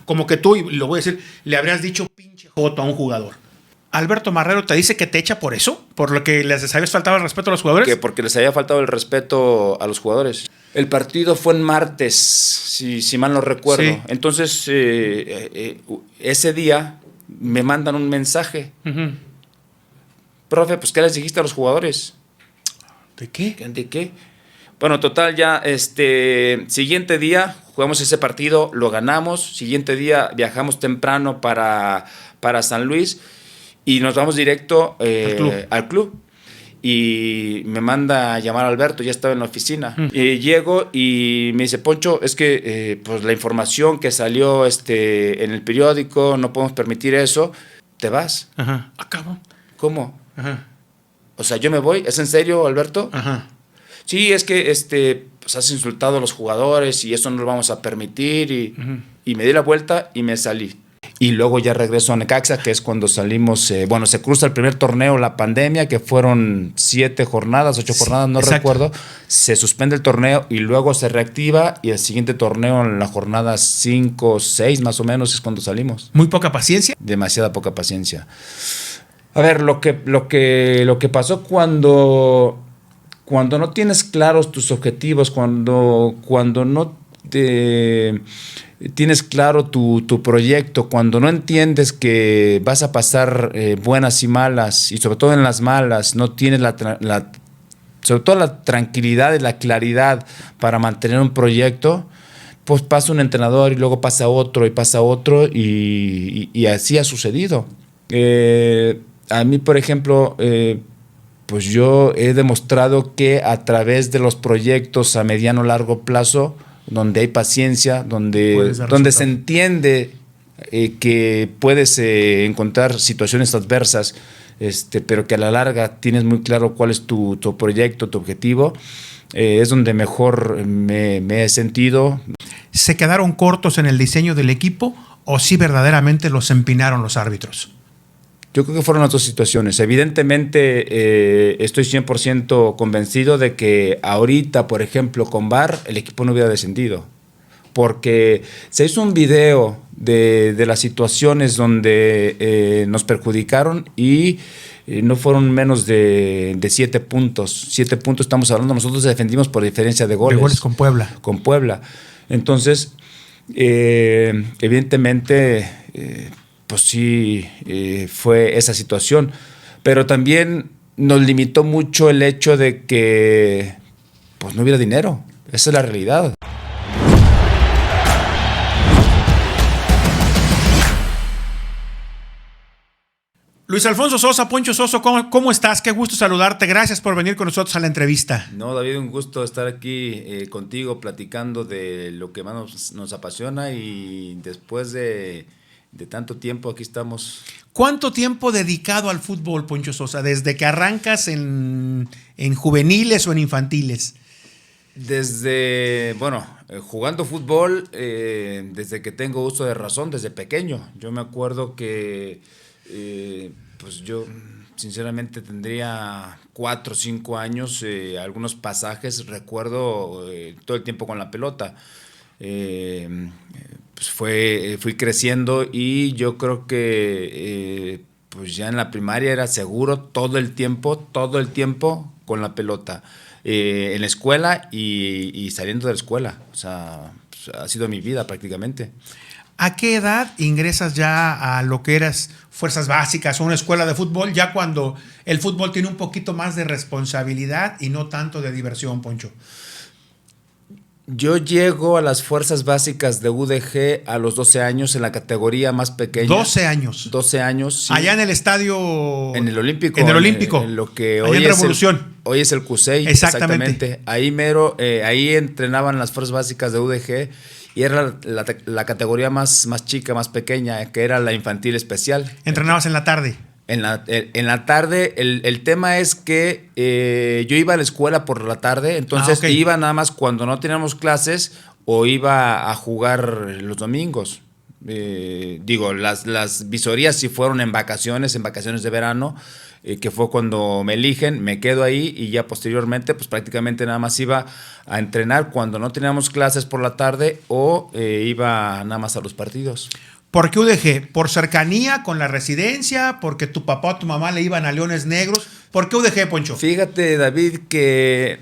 como que tú, y lo voy a decir, le habrías dicho pinche joto a un jugador. Alberto Marrero te dice que te echa por eso, por lo que les habías faltado el respeto a los jugadores. Que porque les había faltado el respeto a los jugadores. El partido fue en martes, si mal no recuerdo. Sí. Entonces, ese día me mandan un mensaje. Uh-huh. Profe, pues ¿qué les dijiste a los jugadores? ¿De qué? ¿De qué? Bueno, total, ya siguiente día jugamos ese partido, lo ganamos. Siguiente día viajamos temprano para San Luis y nos vamos directo al club. Y me manda a llamar a Alberto, ya estaba en la oficina. Llego y me dice, Poncho, es que pues la información que salió en el periódico, no podemos permitir eso, te vas. Ajá. Acabo. ¿Cómo? Ajá. O sea, ¿yo me voy? ¿Es en serio, Alberto? Ajá. Sí, es que pues has insultado a los jugadores y eso no lo vamos a permitir. Y me di la vuelta y me salí. Y luego ya regreso a Necaxa, que es cuando salimos, se cruza el primer torneo, la pandemia, que fueron 7 jornadas, 8 jornadas, no recuerdo. Se suspende el torneo y luego se reactiva y el siguiente torneo en la jornada 5, 6 más o menos es cuando salimos. ¿Muy poca paciencia? Demasiada poca paciencia. A ver, lo que pasó cuando no tienes claros tus objetivos, cuando no tienes claro tu proyecto, cuando no entiendes que vas a pasar buenas y malas, y sobre todo en las malas, no tienes sobre todo la tranquilidad y la claridad para mantener un proyecto, pues pasa un entrenador y luego pasa otro y así ha sucedido. A mí, por ejemplo, pues yo he demostrado que a través de los proyectos a mediano o largo plazo, donde hay paciencia, donde se entiende que puedes encontrar situaciones adversas, pero que a la larga tienes muy claro cuál es tu proyecto, tu objetivo, es donde mejor me he sentido. ¿Se quedaron cortos en el diseño del equipo o sí verdaderamente los empinaron los árbitros? Yo creo que fueron las dos situaciones. Evidentemente, estoy 100% convencido de que ahorita, por ejemplo, con VAR, el equipo no hubiera descendido. Porque se hizo un video de las situaciones donde nos perjudicaron y no fueron menos de 7 puntos. 7 puntos estamos hablando, nosotros defendimos por diferencia de goles. De goles con Puebla. Con Puebla. Entonces, evidentemente... pues sí, fue esa situación. Pero también nos limitó mucho el hecho de que pues no hubiera dinero. Esa es la realidad. Luis Alfonso Sosa, Poncho Soso, ¿cómo estás? Qué gusto saludarte. Gracias por venir con nosotros a la entrevista. No, David, un gusto estar aquí contigo platicando de lo que más nos apasiona y después de tanto tiempo aquí estamos. ¿Cuánto tiempo dedicado al fútbol, Poncho Sosa? ¿Desde que arrancas en juveniles o en infantiles? Desde, jugando fútbol, desde que tengo uso de razón, desde pequeño. Yo me acuerdo que, pues yo sinceramente tendría 4 o 5 años, algunos pasajes, recuerdo todo el tiempo con la pelota. Pues fui creciendo y yo creo que pues ya en la primaria era seguro todo el tiempo con la pelota, en la escuela y saliendo de la escuela. O sea, pues ha sido mi vida prácticamente. ¿A qué edad ingresas ya a lo que eras fuerzas básicas o una escuela de fútbol, ya cuando el fútbol tiene un poquito más de responsabilidad y no tanto de diversión, Poncho? Yo llego a las fuerzas básicas de UDG a los 12 años en la categoría más pequeña. 12 años. 12 años, sí. Allá en el estadio... En el Olímpico. En el Olímpico. En lo que hoy es Revolución. Hoy es el CUSEI. Exactamente. Ahí mero, ahí entrenaban las fuerzas básicas de UDG y era la categoría más chica, más pequeña, que era la infantil especial. ¿Entrenabas en la tarde? En la tarde, el tema es que yo iba a la escuela por la tarde, entonces iba nada más cuando no teníamos clases o iba a jugar los domingos. Digo, las visorías sí fueron en vacaciones de verano, que fue cuando me eligen, me quedo ahí y ya posteriormente pues prácticamente nada más iba a entrenar cuando no teníamos clases por la tarde o iba nada más a los partidos. ¿Por qué UDG? ¿Por cercanía con la residencia? ¿Porque tu papá o tu mamá le iban a Leones Negros? ¿Por qué UDG, Poncho? Fíjate, David, que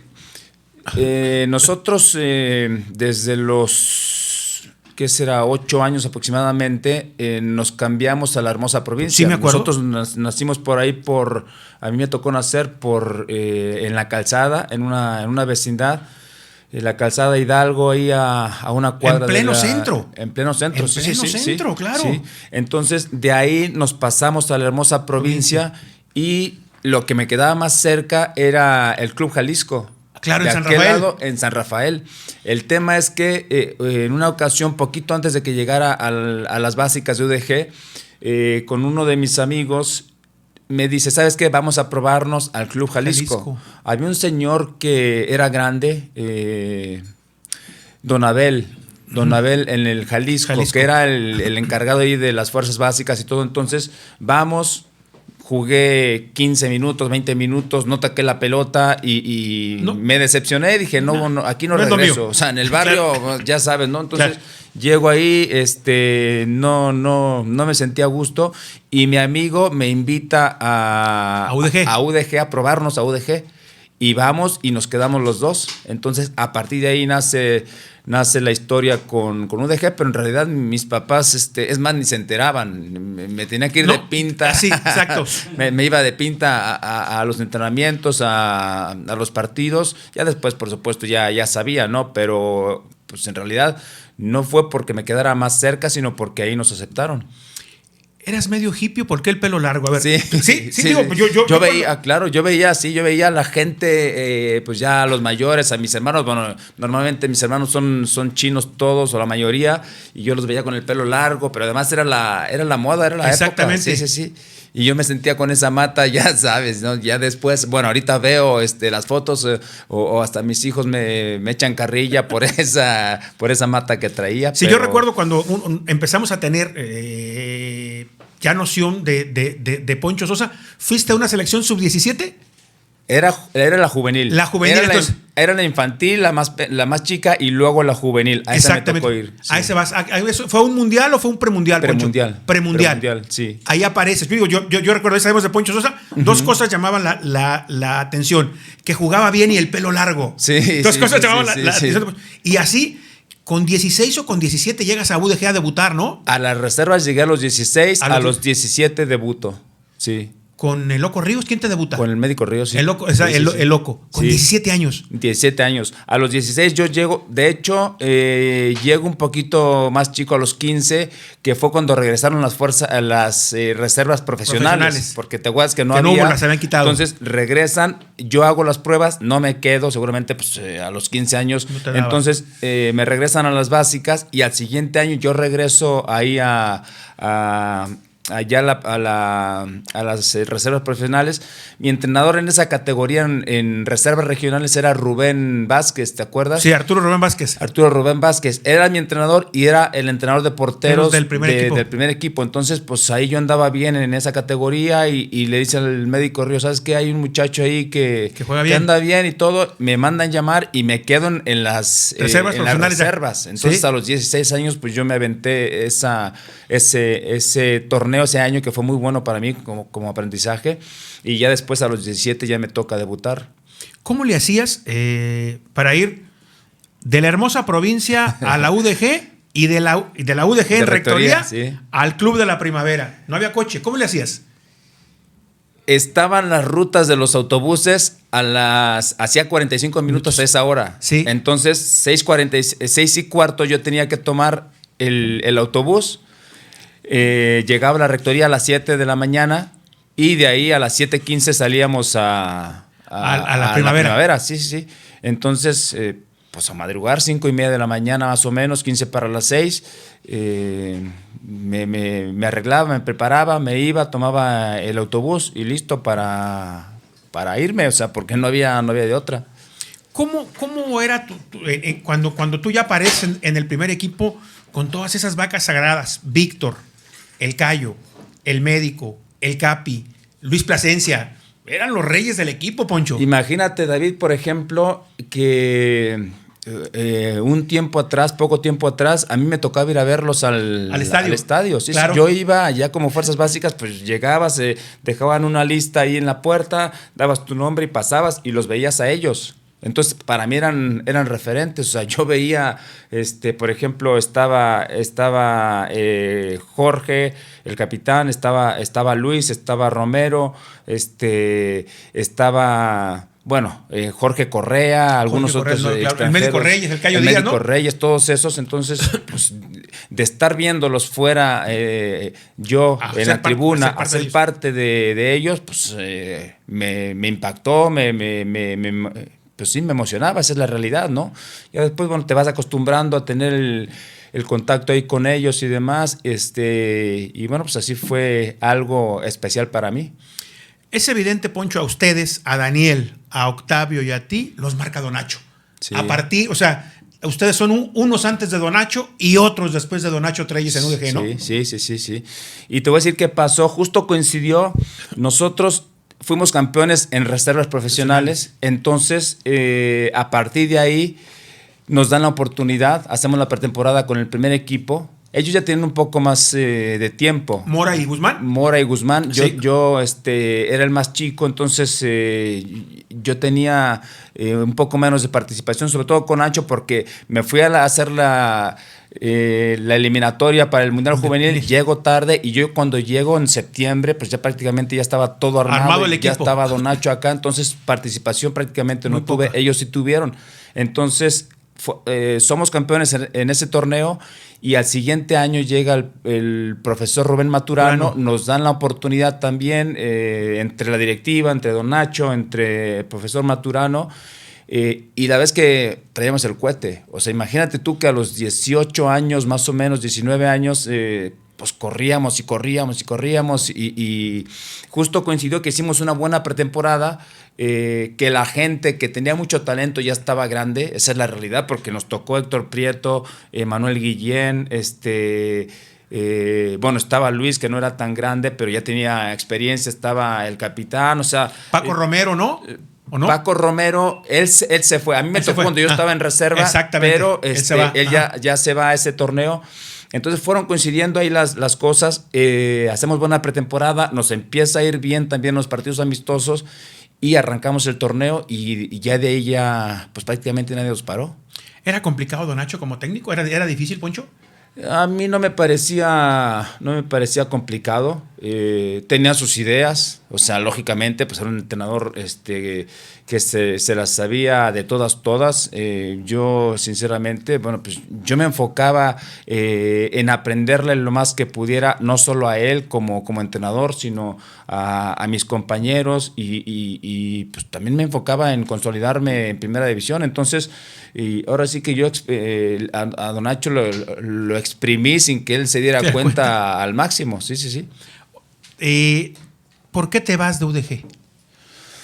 nosotros desde los, ¿qué será? 8 años aproximadamente, nos cambiamos a la hermosa provincia. Sí, me acuerdo. Nosotros nacimos por ahí, a mí me tocó nacer en la calzada, en una vecindad. La calzada Hidalgo, ahí a una cuadra. En pleno centro. En pleno centro, en sí. En pleno centro, claro. Sí. Entonces, de ahí nos pasamos a la hermosa provincia y lo que me quedaba más cerca era el Club Jalisco. Claro, de en San aquel Rafael. lado, en San Rafael. El tema es que en una ocasión, poquito antes de que llegara a las básicas de UDG, con uno de mis amigos, me dice, ¿sabes qué? Vamos a probarnos al Club Jalisco. Había un señor que era grande, Don Abel en el Jalisco, que era el encargado ahí de las fuerzas básicas y todo. Entonces, jugué 15 minutos, 20 minutos, no taqué la pelota y no. Me decepcioné. Dije, no, aquí no regreso. O sea, en el barrio, ya sabes, ¿no? Entonces, llego ahí, no me sentía a gusto y mi amigo me invita a UDG, a probarnos a UDG. Y vamos y nos quedamos los dos. Entonces, a partir de ahí nace la historia con UDG, pero en realidad mis papás, es más, ni se enteraban. Me tenía que ir de pinta. Sí, exacto. me iba de pinta a los entrenamientos, a los partidos. Ya después, por supuesto, ya sabía, ¿no? Pero, pues en realidad, no fue porque me quedara más cerca, sino porque ahí nos aceptaron. ¿Eras medio hippie? ¿Por qué el pelo largo? A ver. Sí. Digo, yo veía, claro, yo veía a la gente, pues ya a los mayores, a mis hermanos. Bueno, normalmente mis hermanos son chinos todos, o la mayoría, y yo los veía con el pelo largo, pero además era la moda, era la Exactamente. época. Sí. Y yo me sentía con esa mata, ya sabes, ¿no? Ya después, bueno, ahorita veo las fotos o hasta mis hijos me echan carrilla por esa mata que traía. Sí, pero yo recuerdo cuando empezamos a tener ya noción de Poncho Sosa. ¿Fuiste a una selección sub-17? Era la juvenil. La juvenil. Era la infantil, la más chica, y luego la juvenil. A esa me tocó ir. Sí. A ese vas. ¿Fue un mundial o fue un premundial, Poncho? Premundial, sí. Ahí apareces. Yo recuerdo, sabemos de Poncho Sosa, dos cosas llamaban la atención. Que jugaba bien y el pelo largo. Sí. Dos cosas llamaban la atención. Y así, con 16 o con 17 llegas a UDG a debutar, ¿no? A las reservas llegué a los 16, a los 17 debuto. Sí. ¿Con el Loco Ríos? ¿Quién te debuta? Con el Médico Ríos, sí. El Loco, el Loco. Con 17 años. 17 años. A los 16 yo llego, de hecho, llego un poquito más chico a los 15, que fue cuando regresaron las reservas profesionales. Porque te acuerdas que no había. No, las habían quitado. Entonces regresan, yo hago las pruebas, no me quedo, seguramente pues, a los 15 años. No entonces me regresan a las básicas y al siguiente año yo regreso ahí allá a las reservas profesionales. Mi entrenador en esa categoría en reservas regionales era Rubén Vázquez, ¿te acuerdas? Sí, Arturo Rubén Vázquez. Era mi entrenador y era el entrenador de porteros del primer equipo. Entonces, pues ahí yo andaba bien en esa categoría y le dice al Médico Ríos, ¿sabes qué? Hay un muchacho ahí que anda bien y todo. Me mandan llamar y me quedo en las reservas profesionales. Entonces, ¿sí? A los 16 años, pues yo me aventé ese torneo ese año, que fue muy bueno para mí como aprendizaje, y ya después a los 17 ya me toca debutar. ¿Cómo le hacías para ir de la hermosa provincia a la UDG y de la UDG en rectoría sí, al Club de la Primavera? No había coche. ¿Cómo le hacías? Estaban las rutas de los autobuses hacía 45 minutos a esa hora. Sí. Entonces, 6:15 yo tenía que tomar el autobús. Llegaba a la rectoría a las 7 de la mañana y de ahí a las 7:15 salíamos a la primavera. Sí. Entonces, pues a madrugar, 5:30 de la mañana más o menos, 15 para las 6. Me arreglaba, me preparaba, me iba, tomaba el autobús y listo para irme, o sea, porque no había de otra. ¿Cómo era cuando tú ya apareces en el primer equipo? con todas esas vacas sagradas, Víctor, el Cayo, el Médico, el Capi, Luis Plasencia, eran los reyes del equipo, Poncho. Imagínate, David, por ejemplo, que un tiempo atrás, poco tiempo atrás, a mí me tocaba ir a verlos al estadio. Sí, claro. Yo iba allá como fuerzas básicas, pues llegabas, dejaban una lista ahí en la puerta, dabas tu nombre y pasabas y los veías a ellos. Entonces, para mí eran referentes. O sea, yo veía, por ejemplo, estaba Jorge, el capitán, estaba Luis, estaba Romero, estaba... Bueno, Jorge Correa, algunos otros extranjeros. El Médico Reyes, el Cayo Díaz, ¿no? El Médico Reyes, todos esos. Entonces, pues, de estar viéndolos fuera, yo en la tribuna, hacer parte de ellos, pues me impactó, pues sí, me emocionaba, esa es la realidad, ¿no? Ya después, bueno, te vas acostumbrando a tener el contacto ahí con ellos y demás, y bueno, pues así fue algo especial para mí. Es evidente, Poncho, a ustedes, a Daniel, a Octavio y a ti, los marca Don Nacho. Sí. A partir, o sea, ustedes son unos antes de Don Nacho y otros después de Don Nacho Treyes en UDG, ¿no? Sí. Y te voy a decir qué pasó, justo coincidió, nosotros fuimos campeones en reservas profesionales, entonces a partir de ahí nos dan la oportunidad, hacemos la pretemporada con el primer equipo. Ellos ya tienen un poco más de tiempo. ¿Mora y Guzmán? Mora y Guzmán. Sí. Yo era el más chico, entonces yo tenía un poco menos de participación, sobre todo con Ancho, porque me fui a hacer la eliminatoria para el Mundial Juvenil, llego tarde y yo cuando llego en septiembre, pues ya prácticamente ya estaba todo armado el equipo. Ya estaba Don Nacho acá, entonces participación prácticamente no tuve, ellos sí tuvieron. Entonces somos campeones en ese torneo y al siguiente año llega el profesor Rubén Maturano, nos dan la oportunidad también entre la directiva, entre Don Nacho, entre el profesor Maturano, y la vez que traíamos el cohete, o sea, imagínate tú que a los 18 años, más o menos 19 años, pues corríamos y justo coincidió que hicimos una buena pretemporada, que la gente que tenía mucho talento ya estaba grande, esa es la realidad, porque nos tocó Héctor Prieto, Manuel Guillén, bueno, estaba Luis, que no era tan grande, pero ya tenía experiencia, estaba el capitán, o sea... Paco Romero, ¿no? ¿O no? Paco Romero, él se fue. A mí me tocó cuando yo estaba en reserva, pero él ya se va a ese torneo. Entonces fueron coincidiendo ahí las cosas, hacemos buena pretemporada, nos empieza a ir bien también los partidos amistosos y arrancamos el torneo y ya de ahí pues prácticamente nadie nos paró. ¿Era complicado Don Nacho como técnico? ¿Era difícil, Poncho? A mí no me parecía complicado. Tenía sus ideas, o sea, lógicamente, pues era un entrenador que se las sabía de todas. Yo, sinceramente, bueno, pues yo me enfocaba en aprenderle lo más que pudiera, no solo a él como entrenador, sino a mis compañeros y pues también me enfocaba en consolidarme en primera división. Entonces, y ahora sí que yo a Don Nacho lo exprimí sin que él se diera cuenta al máximo. Sí. ¿Por qué te vas de UDG?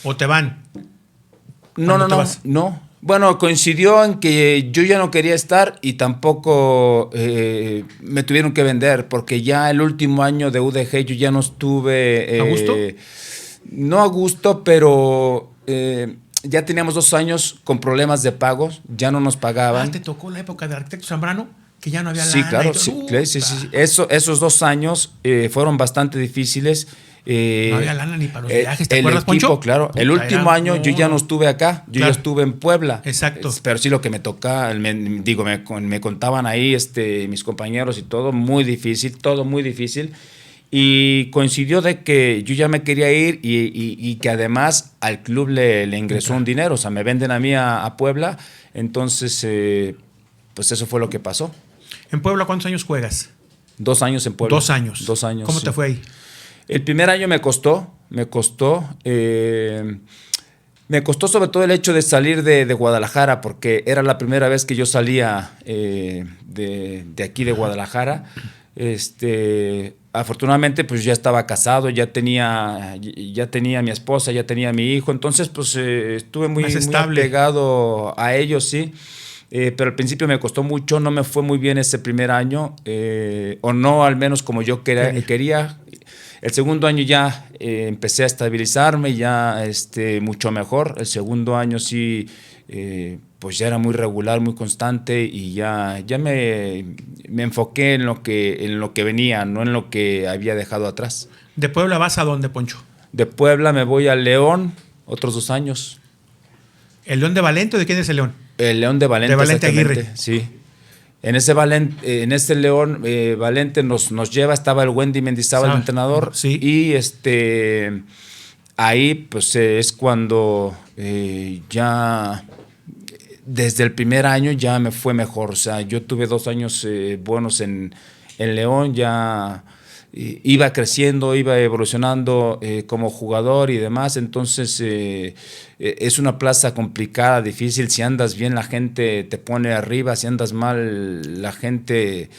¿O te van? No. Bueno, coincidió en que yo ya no quería estar y tampoco me tuvieron que vender, porque ya el último año de UDG yo ya no estuve... ¿A gusto? No a gusto, pero... ya teníamos 2 años con problemas de pagos, ya no nos pagaban. ¿Te tocó la época del arquitecto Zambrano? Que ya no había lana. Sí, claro, sí. Esos 2 años fueron bastante difíciles. No había lana ni para los viajes, ¿te acuerdas, Poncho? Poncho? Claro, el último año yo ya no estuve acá, yo ya estuve en Puebla. Exacto. Pero sí lo que me toca, me contaban ahí mis compañeros y todo muy difícil. Y coincidió de que yo ya me quería ir y que además al club le ingresó un dinero, o sea, me venden a mí a Puebla, entonces pues eso fue lo que pasó. ¿En Puebla cuántos años juegas? 2 años en Puebla. 2 años. 2 años. ¿Cómo te fue ahí? El primer año me costó sobre todo el hecho de salir de Guadalajara, porque era la primera vez que yo salía de aquí de Guadalajara. Afortunadamente pues ya estaba casado, ya tenía mi esposa, ya tenía mi hijo, entonces pues estuve muy apegado a ellos, sí. pero al principio me costó mucho, no me fue muy bien ese primer año, o no al menos como yo quería. El segundo año ya empecé a estabilizarme, ya mucho mejor. El segundo año sí, pues ya era muy regular, muy constante y ya me enfoqué en lo que venía, no en lo que había dejado atrás. ¿De Puebla vas a dónde, Poncho? De Puebla me voy a León, otros 2 años. ¿El León de Valente o de quién es el León? El León de Valente. De Valente Aguirre. Sí. En ese León Valente nos lleva, estaba el Wendy Mendizábal, el entrenador, sí. Y ahí pues es cuando ya desde el primer año ya me fue mejor. O sea, yo tuve 2 años buenos en León, ya iba creciendo, iba evolucionando como jugador y demás. Entonces es una plaza complicada, difícil. Si andas bien, la gente te pone arriba. Si andas mal, la gente...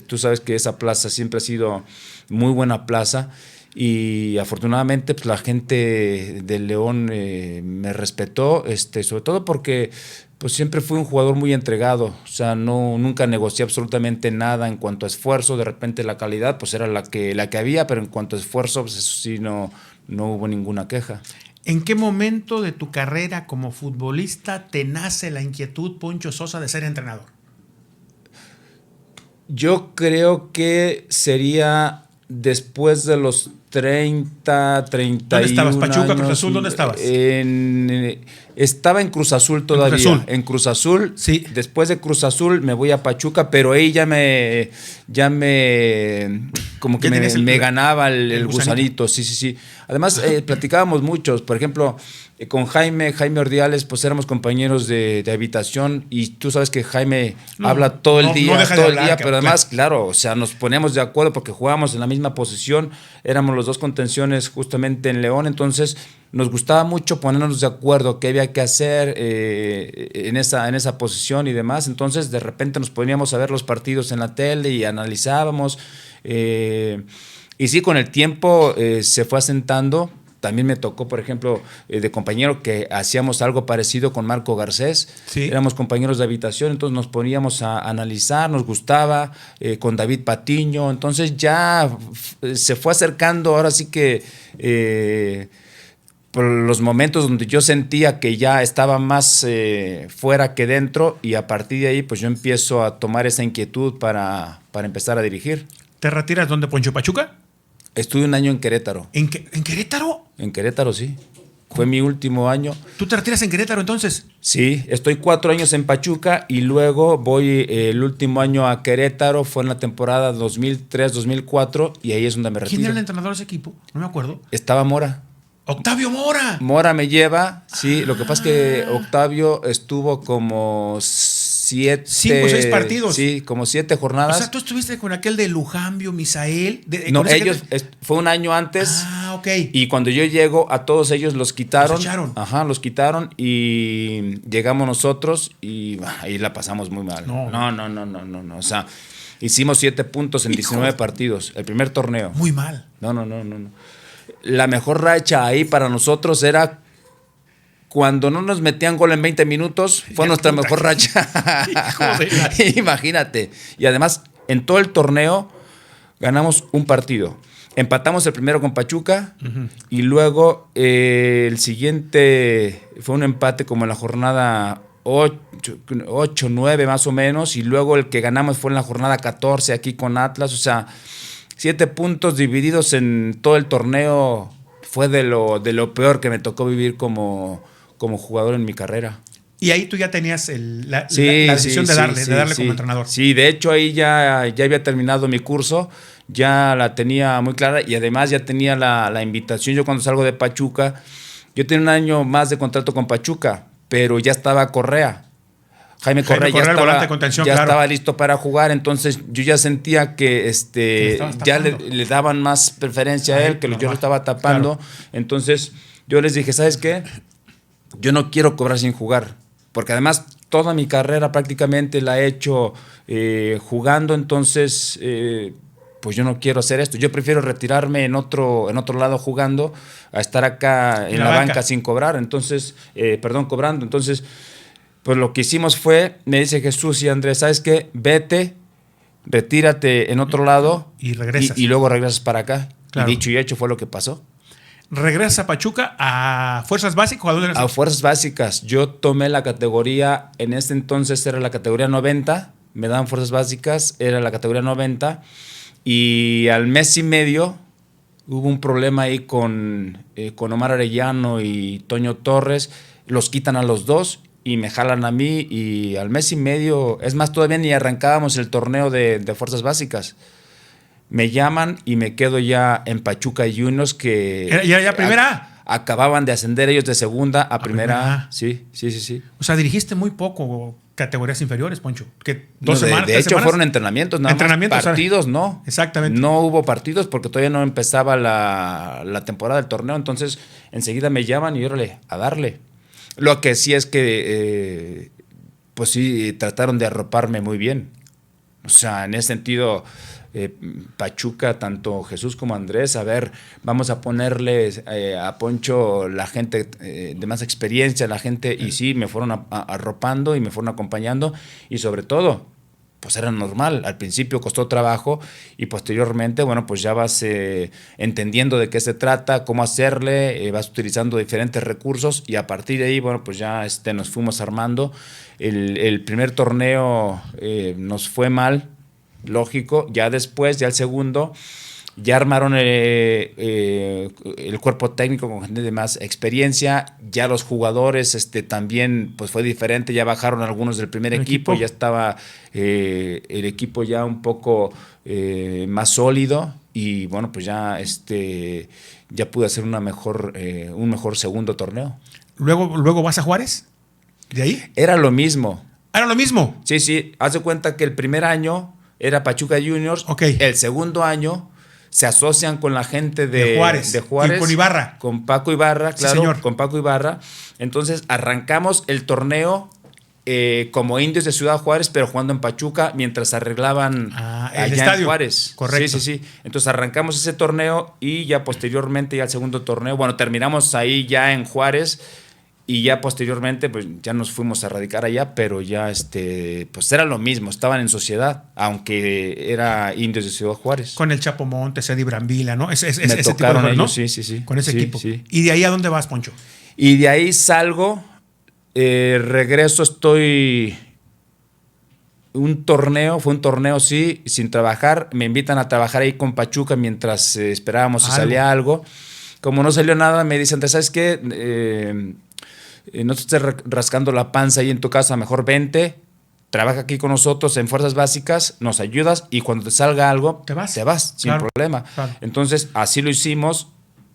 tú sabes que esa plaza siempre ha sido muy buena plaza. Y afortunadamente pues, la gente del León me respetó, sobre todo porque pues, siempre fui un jugador muy entregado. O sea, nunca negocié absolutamente nada en cuanto a esfuerzo. De repente la calidad pues era la que había, pero en cuanto a esfuerzo, pues eso sí no hubo ninguna queja. ¿En qué momento de tu carrera como futbolista te nace la inquietud, Poncho Sosa, de ser entrenador? Yo creo que sería después de los 30, 31 ¿Dónde estabas? ¿Pachuca, años, Cruz Azul? ¿Dónde estabas? Estaba en Cruz Azul todavía. En Cruz Azul. Sí. Después de Cruz Azul me voy a Pachuca, pero ahí ya me como que me ganaba el gusanito. Sí. Además, platicábamos muchos. Por ejemplo, con Jaime Ordiales, pues éramos compañeros de habitación y tú sabes que Jaime habla todo el día, pero además, claro, o sea, nos poníamos de acuerdo porque jugábamos en la misma posición, éramos los dos contenciones justamente en León, entonces nos gustaba mucho ponernos de acuerdo qué había que hacer en esa posición y demás. Entonces, de repente nos poníamos a ver los partidos en la tele y analizábamos. Y sí, con el tiempo se fue asentando. También me tocó, por ejemplo, de compañero que hacíamos algo parecido con Marco Garcés. Sí. Éramos compañeros de habitación, entonces nos poníamos a analizar, nos gustaba, con David Patiño. Entonces ya se fue acercando, ahora sí que por los momentos donde yo sentía que ya estaba más fuera que dentro, y a partir de ahí pues yo empiezo a tomar esa inquietud para empezar a dirigir. ¿Te retiras dónde, Poncho? ¿Pachuca? Estuve 1 año en Querétaro. ¿En Querétaro? En Querétaro, sí. Fue mi último año. ¿Tú te retiras en Querétaro entonces? Sí, estoy 4 años en Pachuca y luego voy el último año a Querétaro. Fue en la temporada 2003-2004 y ahí es donde me retiro. ¿Quién era el entrenador de ese equipo? No me acuerdo. Estaba Mora. ¡Octavio Mora! Mora me lleva, sí. Lo que pasa es que Octavio estuvo como 5 o 6 partidos. Sí, como 7 jornadas. O sea, tú estuviste con aquel de Lujambio, Misael. No, ellos, fue 1 año antes. Ah, ok. Y cuando yo llego, a todos ellos los quitaron. Los echaron. Ajá, los quitaron y llegamos nosotros y ahí la pasamos muy mal. No. O sea, hicimos 7 puntos en 19 partidos, el primer torneo. Muy mal. No. La mejor racha ahí para nosotros era cuando no nos metían gol en 20 minutos, fue nuestra mejor racha. Imagínate. Y además, en todo el torneo ganamos un partido. Empatamos el primero con Pachuca y luego el siguiente fue un empate como en la jornada 8, 9 más o menos, y luego el que ganamos fue en la jornada 14 aquí con Atlas. O sea, 7 puntos divididos en todo el torneo fue de lo peor que me tocó vivir como jugador en mi carrera. Y ahí tú ya tenías la decisión de darle como entrenador. Sí, de hecho ahí ya había terminado mi curso, ya la tenía muy clara y además ya tenía la invitación. Yo cuando salgo de Pachuca, yo tenía 1 año más de contrato con Pachuca, pero ya estaba Correa. Jaime Correa ya estaba listo para jugar, entonces yo ya sentía que ya le daban más preferencia a él, que yo lo estaba tapando. Claro. Entonces yo les dije, ¿sabes qué? Yo no quiero cobrar sin jugar, porque además toda mi carrera prácticamente la he hecho jugando, entonces pues yo no quiero hacer esto. Yo prefiero retirarme en otro lado jugando a estar acá en la banca sin cobrar, entonces, cobrando. Entonces Pues lo que hicimos fue, me dice Jesús y Andrés, ¿sabes qué? Vete, retírate en otro lado y regresas. Y luego regresas para acá. Claro. Y dicho y hecho fue lo que pasó. ¿Regresas a Pachuca a Fuerzas Básicas? A Fuerzas Básicas. Yo tomé la categoría, en ese entonces era la categoría 90, me daban Fuerzas Básicas, era la categoría 90, y al mes y medio hubo un problema ahí con Omar Arellano y Toño Torres, los quitan a los dos y me jalan a mí, y al mes y medio, es más, todavía ni arrancábamos el torneo de Fuerzas Básicas. Me llaman y me quedo ya en Pachuca Juniors, que... ¿Ya primera? Acababan de ascender ellos de segunda a primera. Sí. O sea, dirigiste muy poco categorías inferiores, Poncho. Que 2 semanas. De hecho, fueron entrenamientos, nada más. Partidos, no. Exactamente. No hubo partidos porque todavía no empezaba la temporada del torneo. Entonces, enseguida me llaman y órale, a darle. Lo que sí es que, pues sí, trataron de arroparme muy bien. O sea, en ese sentido, Pachuca, tanto Jesús como Andrés, a ver, vamos a ponerle a Poncho la gente de más experiencia, la gente, y sí, me fueron arropando y me fueron acompañando, y sobre todo, pues era normal. Al principio costó trabajo y posteriormente, bueno, pues ya vas entendiendo de qué se trata, cómo hacerle, vas utilizando diferentes recursos, y a partir de ahí, bueno, pues ya nos fuimos armando. El primer torneo nos fue mal, lógico. Ya después, ya el segundo, ya armaron el cuerpo técnico con gente de más experiencia. Ya los jugadores también pues fue diferente. Ya bajaron algunos del primer equipo. Ya estaba el equipo ya un poco más sólido. Y bueno, pues ya ya pude hacer un mejor segundo torneo. ¿Luego vas a Juárez? ¿De ahí? Era lo mismo. ¿Era lo mismo? Sí. Haz de cuenta que el primer año era Pachuca Juniors. Okay. El segundo año se asocian con la gente de Juárez. Y con Ibarra. Con Paco Ibarra, claro. Sí, señor. Con Paco Ibarra. Entonces arrancamos el torneo como indios de Ciudad Juárez, pero jugando en Pachuca mientras arreglaban el estadio en Juárez. Correcto. Sí. Entonces arrancamos ese torneo y ya posteriormente, ya el segundo torneo, bueno, terminamos ahí ya en Juárez. Y ya posteriormente, pues ya nos fuimos a radicar allá, pero ya pues era lo mismo, estaban en sociedad, aunque era indios de Ciudad Juárez. Con el Chapo Montes, Eddie Brambila, ¿no? Me tocaron tipo de ellos, ¿no? Sí. Con ese equipo. Sí. ¿Y de ahí a dónde vas, Poncho? Y de ahí salgo, regreso, fue un torneo, sí, sin trabajar. Me invitan a trabajar ahí con Pachuca mientras esperábamos si salía algo. Como no salió nada, me dicen, ¿sabes qué? No te estés rascando la panza ahí en tu casa, mejor vente, trabaja aquí con nosotros en Fuerzas Básicas, nos ayudas y cuando te salga algo, te vas sin problema. Claro. Entonces, así lo hicimos.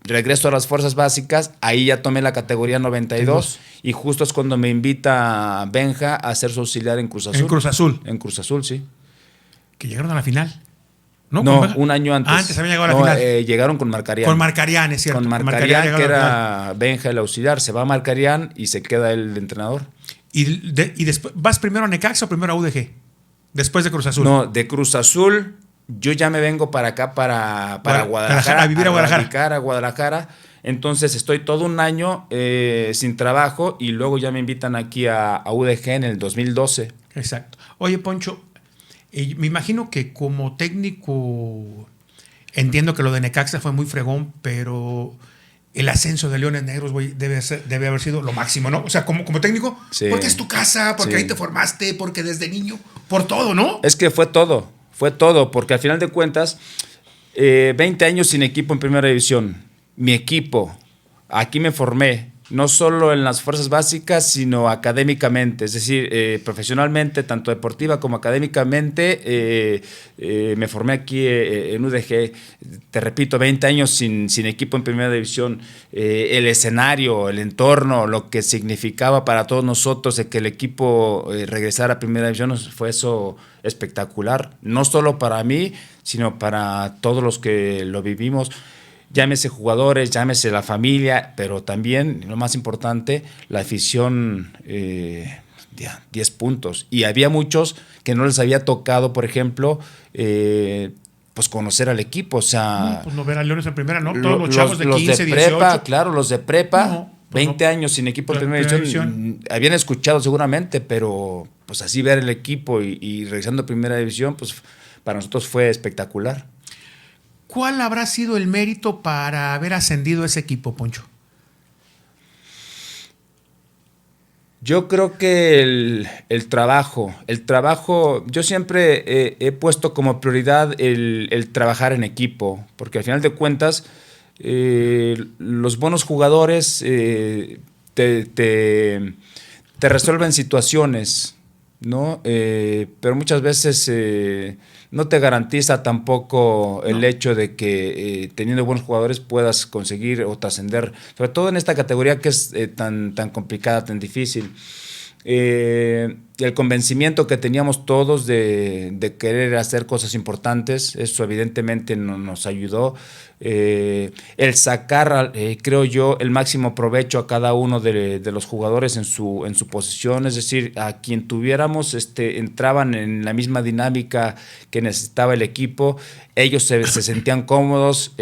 Regreso a las Fuerzas Básicas, ahí ya tomé la categoría 92 y justo es cuando me invita Benja a ser su auxiliar en Cruz Azul. En Cruz Azul. En Cruz Azul, sí. Que llegaron a la final. No, un año antes. Antes habían llegado a la final. Llegaron con Marcarián. Con Marcarián, es cierto. Con Marcarián, que era Benja el auxiliar. Se va a Marcarián y se queda el entrenador. ¿Y después vas primero a Necaxa o primero a UDG? Después de Cruz Azul. No, de Cruz Azul yo ya me vengo para acá, para Guadalajara. A vivir a Guadalajara. A radicar a Guadalajara. Entonces estoy todo un año sin trabajo y luego ya me invitan aquí a UDG en el 2012. Exacto. Oye, Poncho, me imagino que como técnico, entiendo que lo de Necaxa fue muy fregón, pero el ascenso de Leones Negros, güey, debe haber sido lo máximo, ¿no? O sea, como técnico, sí. Porque es tu casa, porque ahí te formaste, porque desde niño, por todo, ¿no? Es que fue todo, porque al final de cuentas, 20 años sin equipo en primera división. Mi equipo, aquí me formé. No solo en las Fuerzas Básicas, sino académicamente, es decir, profesionalmente, tanto deportiva como académicamente, me formé aquí en UDG, te repito, 20 años sin equipo en primera división, el escenario, el entorno, lo que significaba para todos nosotros de que el equipo regresara a primera división, fue eso espectacular, no solo para mí, sino para todos los que lo vivimos. Llámese jugadores, llámese la familia, pero también, lo más importante, la afición, 10 puntos. Y había muchos que no les había tocado, por ejemplo, pues conocer al equipo. O sea, pues no ver a Leones en primera, ¿no? Todos los chavos de 15, los de prepa, 18. Claro, los de prepa. 20 años sin equipo de primera división. Habían escuchado seguramente, pero pues así ver el equipo y regresando a primera división, pues para nosotros fue espectacular. ¿Cuál habrá sido el mérito para haber ascendido ese equipo, Poncho? Yo creo que el trabajo, yo siempre he puesto como prioridad el trabajar en equipo, porque al final de cuentas los buenos jugadores te resuelven situaciones, ¿no? Pero muchas veces no te garantiza tampoco el hecho de que teniendo buenos jugadores puedas conseguir o trascender, sobre todo en esta categoría que es tan complicada, tan difícil. El convencimiento que teníamos todos de querer hacer cosas importantes, eso evidentemente nos ayudó. El sacar, creo yo, el máximo provecho a cada uno de los jugadores en su posición, es decir, a quien tuviéramos entraban en la misma dinámica que necesitaba el equipo, ellos se sentían cómodos,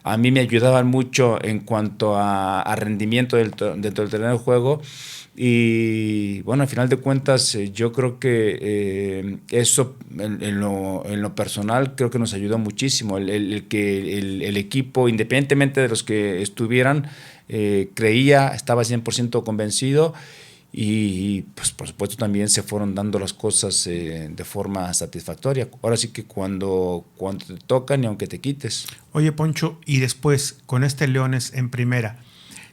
a mí me ayudaban mucho en cuanto a rendimiento dentro del terreno de juego. Y bueno, al final de cuentas yo creo que eso en lo personal creo que nos ayudó muchísimo, el que el equipo, independientemente de los que estuvieran, estaba 100% convencido y pues por supuesto también se fueron dando las cosas de forma satisfactoria. Ahora sí que cuando te tocan y aunque te quites. Oye, Poncho, y después con Leones en primera,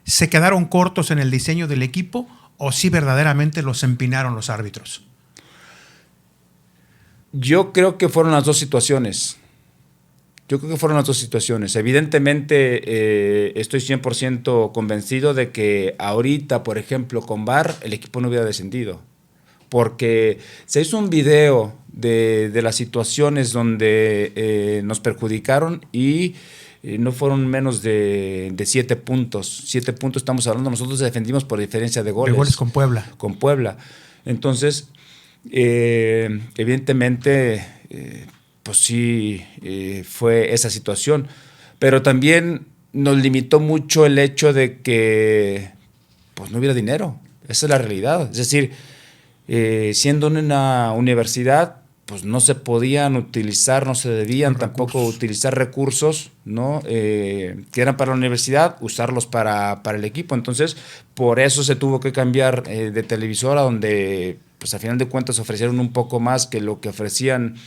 ¿se quedaron cortos en el diseño del equipo o sí verdaderamente los empinaron los árbitros? Yo creo que fueron las dos situaciones. Evidentemente estoy 100% convencido de que ahorita, por ejemplo, con VAR, el equipo no hubiera descendido. Porque se hizo un video de las situaciones donde nos perjudicaron y no fueron menos de 7 puntos. 7 puntos estamos hablando. Nosotros defendimos por diferencia de goles. De goles con Puebla. Con Puebla. Entonces, evidentemente, pues sí, fue esa situación. Pero también nos limitó mucho el hecho de que pues no hubiera dinero. Esa es la realidad. Es decir, siendo una universidad, pues no se podían utilizar, no se debían tampoco utilizar recursos, ¿no? Que eran para la universidad, usarlos para el equipo. Entonces, por eso se tuvo que cambiar de televisora, donde, pues a final de cuentas, ofrecieron un poco más que lo que ofrecían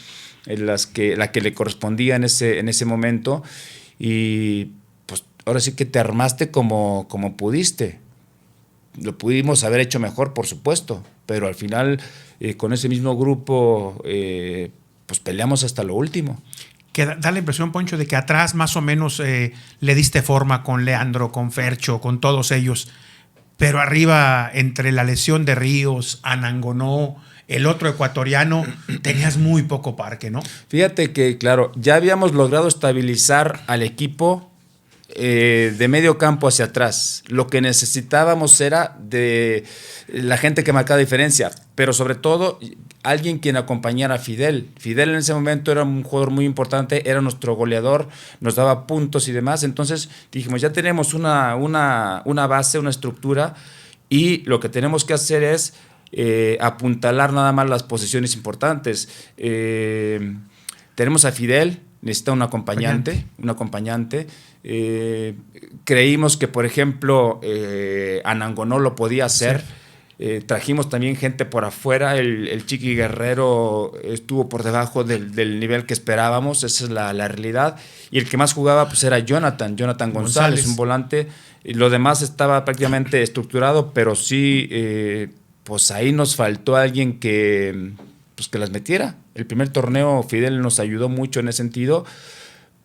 la que le correspondía en ese momento. Y pues ahora sí que te armaste como pudiste. Lo pudimos haber hecho mejor, por supuesto, pero al final con ese mismo grupo pues peleamos hasta lo último. Que da la impresión, Poncho, de que atrás más o menos le diste forma con Leandro, con Fercho, con todos ellos, pero arriba, entre la lesión de Ríos, Anangonó, el otro ecuatoriano, tenías muy poco parque, ¿no? Fíjate que, claro, ya habíamos logrado estabilizar al equipo de medio campo hacia atrás. Lo que necesitábamos era de la gente que marcaba diferencia, pero sobre todo alguien quien acompañara a Fidel. Fidel en ese momento era un jugador muy importante, era nuestro goleador, nos daba puntos y demás. Entonces dijimos, ya tenemos una base, una estructura, y lo que tenemos que hacer es apuntalar nada más las posiciones importantes. Tenemos a Fidel, necesita un acompañante. Creímos que, por ejemplo, Anangonó lo podía hacer. Sí. Trajimos también gente por afuera. El Chiqui Guerrero estuvo por debajo del nivel que esperábamos. Esa es la realidad. Y el que más jugaba pues era Jonathan González, un volante. Y lo demás estaba prácticamente estructurado, pero sí, pues ahí nos faltó alguien que las metiera. El primer torneo Fidel nos ayudó mucho en ese sentido,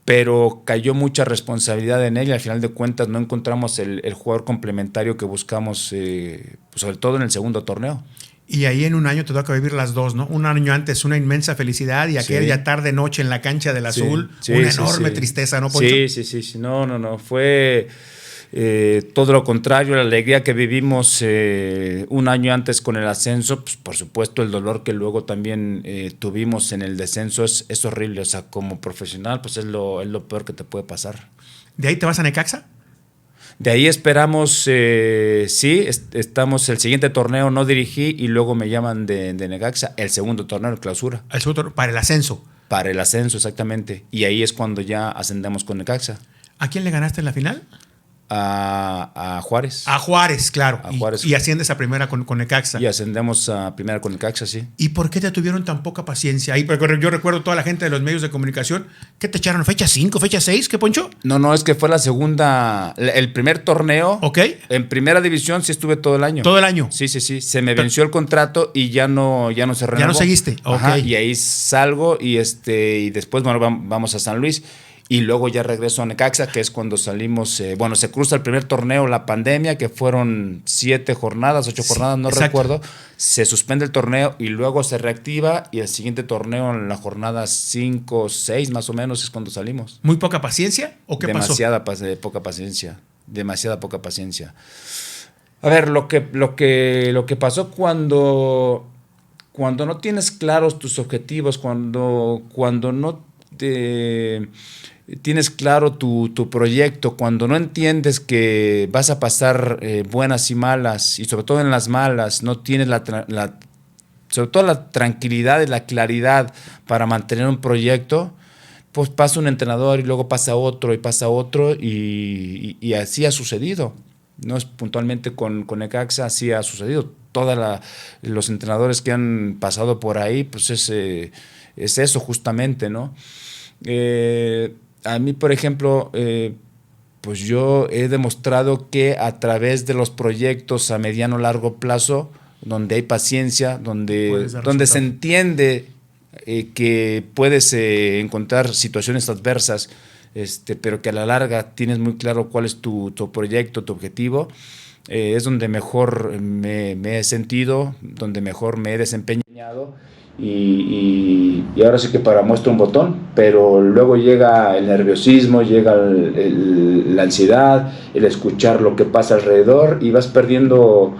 pero cayó mucha responsabilidad en él y al final de cuentas no encontramos el jugador complementario que buscamos, pues sobre todo en el segundo torneo. Y ahí en un año te toca vivir las dos, ¿no? Un año antes una inmensa felicidad y aquella tarde-noche en la cancha del Azul, una enorme tristeza, ¿no, Poncho? Sí. No. Fue todo lo contrario, la alegría que vivimos un año antes con el ascenso, pues por supuesto el dolor que luego también tuvimos en el descenso es horrible. O sea, como profesional, pues es lo peor que te puede pasar. ¿De ahí te vas a Necaxa? De ahí esperamos, estamos el siguiente torneo, no dirigí y luego me llaman de Necaxa, el segundo torneo de clausura. El segundo torneo, para el ascenso. Para el ascenso, exactamente. Y ahí es cuando ya ascendemos con Necaxa. ¿A quién le ganaste en la final? A Juárez. A Juárez, claro. A Juárez. Y asciendes a primera con Necaxa. Y ascendemos a primera con Necaxa, sí. ¿Y por qué te tuvieron tan poca paciencia? Ahí, yo recuerdo toda la gente de los medios de comunicación. ¿Qué te echaron? ¿Fecha 5, fecha 6? ¿Qué, Poncho? No, es que fue la segunda, el primer torneo. Ok. En primera división sí estuve todo el año. ¿Todo el año? Sí. Se me venció el contrato y ya no se renovó. ¿Ya no seguiste? Ajá, ok. y ahí salgo y después, bueno, vamos a San Luis. Y luego ya regreso a Necaxa, que es cuando salimos, se cruza el primer torneo, la pandemia, que fueron 7 jornadas, 8 jornadas, no recuerdo. Se suspende el torneo y luego se reactiva y el siguiente torneo en la jornada 5, 6 más o menos es cuando salimos. ¿Muy poca paciencia o qué pasó? Poca paciencia, demasiada poca paciencia. A ver, lo que pasó cuando no tienes claros tus objetivos, cuando no tienes claro tu proyecto, cuando no entiendes que vas a pasar buenas y malas, y sobre todo en las malas, no tienes sobre todo la tranquilidad y la claridad para mantener un proyecto, pues pasa un entrenador y luego pasa otro y así ha sucedido. No es puntualmente con Necaxa, así ha sucedido. Todos los entrenadores que han pasado por ahí, pues es eso justamente, ¿no? A mí, por ejemplo, pues yo he demostrado que a través de los proyectos a mediano largo plazo, donde hay paciencia, donde se entiende que puedes encontrar situaciones adversas, pero que a la larga tienes muy claro cuál es tu proyecto, tu objetivo, es donde mejor me he sentido, donde mejor me he desempeñado. Y ahora sí que para muestra un botón, pero luego llega el nerviosismo, llega la ansiedad, el escuchar lo que pasa alrededor y vas perdiendo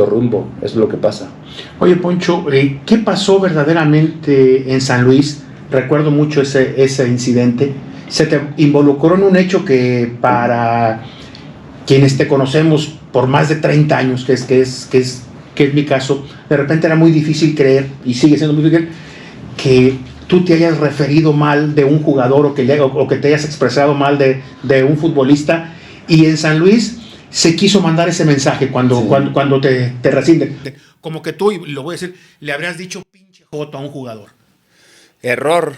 rumbo, eso es lo que pasa. Oye, Poncho, ¿qué pasó verdaderamente en San Luis? Recuerdo mucho ese incidente. Se te involucró en un hecho que para quienes te conocemos por más de 30 años, que es mi caso, de repente era muy difícil creer, y sigue siendo muy difícil, que tú te hayas referido mal de un jugador o que te hayas expresado mal de un futbolista, y en San Luis se quiso mandar ese mensaje cuando te rescinden. Como que tú, y lo voy a decir, le habrías dicho pinche joto a un jugador. Error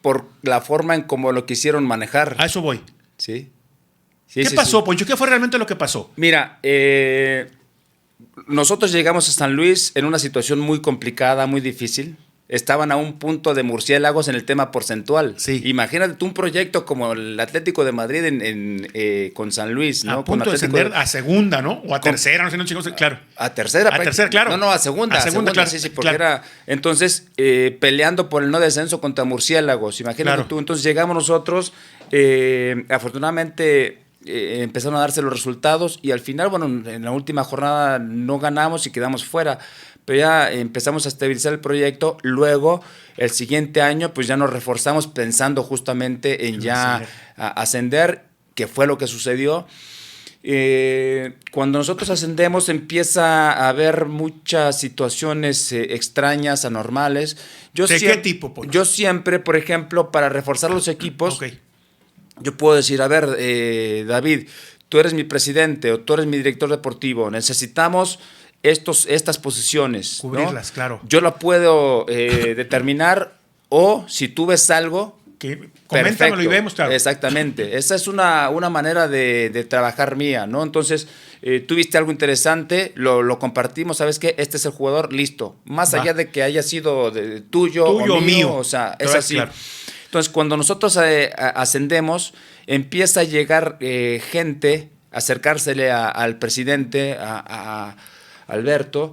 por la forma en cómo lo quisieron manejar. A eso voy. Sí. ¿Qué pasó, Poncho? ¿Qué fue realmente lo que pasó? Mira, nosotros llegamos a San Luis en una situación muy complicada, muy difícil. Estaban a un punto de murciélagos en el tema porcentual. Sí. Imagínate tú un proyecto como el Atlético de Madrid con San Luis, ¿no? A punto de ascender a segunda, ¿no? O a tercera, no sé, no chicos, claro. A tercera. A tercera, claro. No, a segunda. A segunda, claro. Sí, porque claro. era... Entonces, peleando por el no descenso contra murciélagos. Imagínate tú. Entonces llegamos nosotros, afortunadamente... empezaron a darse los resultados y al final, bueno, en la última jornada no ganamos y quedamos fuera, pero ya empezamos a estabilizar el proyecto. Luego, el siguiente año, pues ya nos reforzamos pensando justamente en ya ascender, que fue lo que sucedió. Cuando nosotros ascendemos empieza a haber muchas situaciones extrañas, anormales. ¿De qué tipo? Yo siempre, por ejemplo, para reforzar los equipos... Yo puedo decir, a ver, David, tú eres mi presidente o tú eres mi director deportivo, necesitamos estas posiciones. Cubrirlas, ¿no? Claro. Yo la puedo determinar, o si tú ves algo... Coméntamelo y vemos, claro. Exactamente. Esa es una manera de trabajar mía, ¿no? Entonces, tú viste algo interesante, lo compartimos, ¿sabes qué? Este es el jugador, listo. Más allá de que haya sido tuyo o mío, o sea, es así. Claro. Entonces, cuando nosotros ascendemos, empieza a llegar gente, a acercársele al presidente, a Alberto,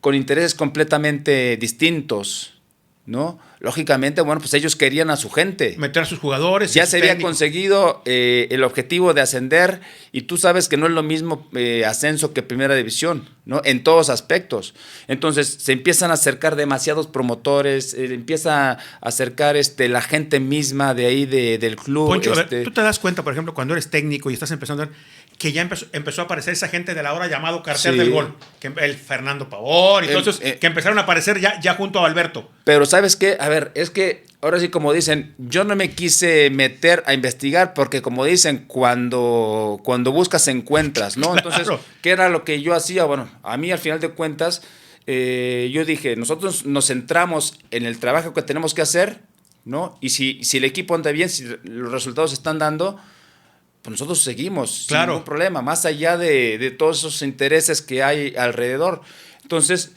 con intereses completamente distintos, ¿no? lógicamente, bueno, pues ellos querían a su gente. Meter a sus jugadores. Ya se había conseguido el objetivo de ascender, y tú sabes que no es lo mismo ascenso que primera división, ¿no? En todos aspectos. Entonces se empiezan a acercar demasiados promotores, empieza a acercar la gente misma de ahí del club. Poncho, a ver, tú te das cuenta, por ejemplo, cuando eres técnico y estás empezando a ver que ya empezó a aparecer esa gente de la hora llamado cartel del gol, que el Fernando Pavón, y entonces que empezaron a aparecer ya junto a Alberto. Pero ¿sabes qué? A ver, es que ahora sí, como dicen, yo no me quise meter a investigar porque, como dicen, cuando buscas encuentras, ¿no? Claro. Entonces, ¿qué era lo que yo hacía? Bueno, a mí al final de cuentas, yo dije, nosotros nos centramos en el trabajo que tenemos que hacer, ¿no? Y si el equipo anda bien, si los resultados se están dando, pues nosotros seguimos, claro, sin ningún problema, más allá de todos esos intereses que hay alrededor. Entonces,